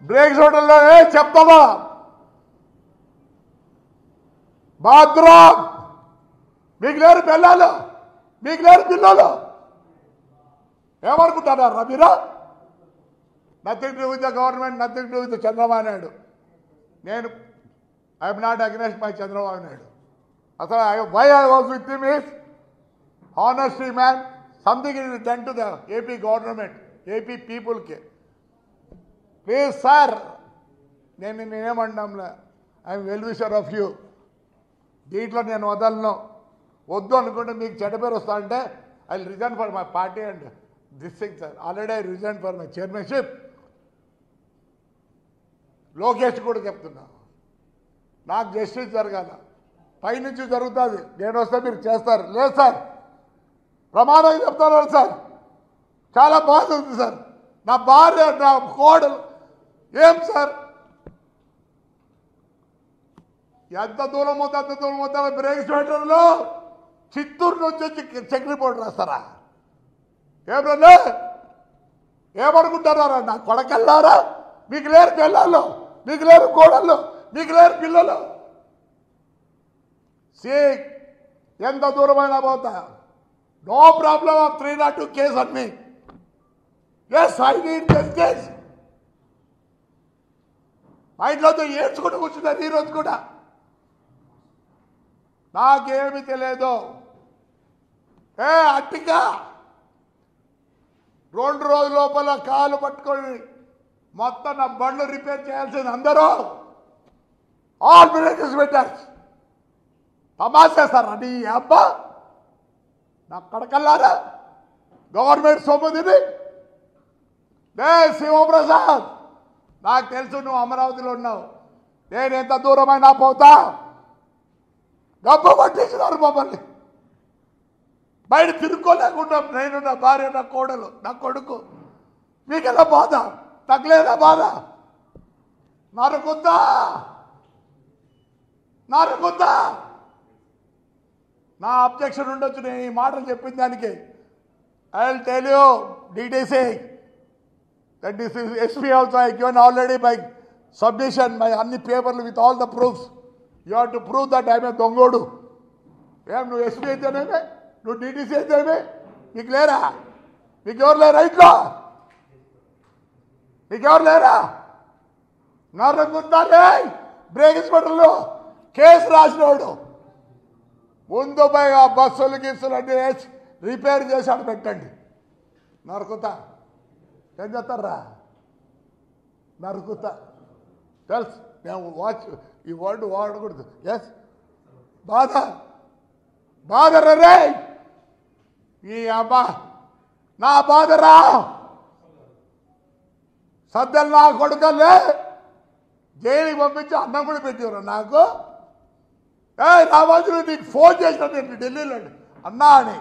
Break హోటల్లో చెప్తావా bathroom మీకు లేరు పిల్లలు మీకు లేరు పిల్లలు ఏమనుకుంటున్నారా మీరు? Nothing to with the government, nothing to with Chandrababu Naidu. నేను I'm not against my Chandrababu Naidu. అసలు why I was with him is honesty man, something is done to the AP government, AP పీపుల్కి. ప్లీజ్ సార్, నేనేమంటాంలే, I'm well wisher of you. దీంట్లో నేను వదలను. వద్దు అనుకుంటే మీకు చెడ్డ పేరు వస్తా అంటే I will resign for my party and this thing sir. Already I resign for my chairmanship. Lokesh కూడా చెప్తున్నా, నాకు జస్టిస్ జరగాల, పైనుంచి జరుగుతుంది, నేను వస్తే మీరు చేస్తారు. లేదు సార్, ప్రమాదం చెప్తాను సార్, చాలా బాధ ఉంది సార్, నా భార్య నా కోడలు. ఏం సార్, ఎంత దూరం అవుతా అంత దూరం అవుతా. బ్రేక్ స్టేషన్లో చిత్తూరు నుంచి వచ్చి చెక్ రిపోర్ట్ రాస్తారా? ఏమన్నా ఏమనుకుంటున్నారా? నా కొడకల్లారా, మీకు లేరు పిల్లలు, మీకు లేరు కోడళ్ళు, మీకు లేరు పిల్లలు. ఎంత దూరమైనా పోతా, no problem of 302 case on me. Yes, I need justice. మా ఇంట్లో ఏడ్చుకుంటూ కూర్చున్నారు ఈరోజు కూడా. నాకేమి తెలియదు. అట్టిగా 2 రోజుల లోపల కాలు పట్టుకొని మొత్తం నా బండ్లు రిపేర్ చేయాల్సింది అందరూ. ఆల్ బ్రేకర్స్ పెట్టారు. తమాషేస్తారా నీ అబ్బా? నా కడకల్లారా, గవర్నమెంట్ సొమ్ముదిని. శివప్రసాద్, నాకు తెలుసు నువ్వు అమరావతిలో ఉన్నావు, నేను ఎంత దూరమైనా పోతా. డబ్బు పట్టించినారు మమ్మల్ని, బయట తిరుక్కోలేకుండా నేను, నా భార్య, నా కోడలు, నా కొడుకు. మీకెలా బాధ? తగ్గలేదా బాధ? నరుకుద్దా నరుకుద్దా. నా అబ్జెక్షన్ ఉండొచ్చు నేను ఈ మాటలు చెప్పిన దానికి. I will tell you DTC that this is SP also I given already by submission, my అన్ని పేపర్లు with all the proofs. You have to prove that I am a దొంగోడు. ఏం నువ్వు SP అయితేనేమే, నువ్వు DTC అయితేనే, మీకు లేరా? మీకు ఎవరు లేరా ఇంట్లో? మీకు ఎవరు లేరా? నరుకుతారే బ్రేక్ హాస్పిటల్లో కేసు రాసినోడు. ముందు పోయి ఆ బస్సులు గిస్సులు అన్నీ వేసి రిపేర్ చేశాడు పెట్టండి. నరుకుతా ఏం చేస్తారా? నరుకుతా తెలుసు. నేను వాచ్ ఈ వర్డ్ వాడకూడదు. ఎస్, బాధ బాధరా ఈ అబ్బా, నా బాధరా. సద్యలు నా కొడుకల్లే జైలుకి పంపించి అన్నం కూడా పెట్టేవారు నాకు. రామాజులు నీకు ఫోన్ చేసినట్టు ఢిల్లీలో అన్నా అని.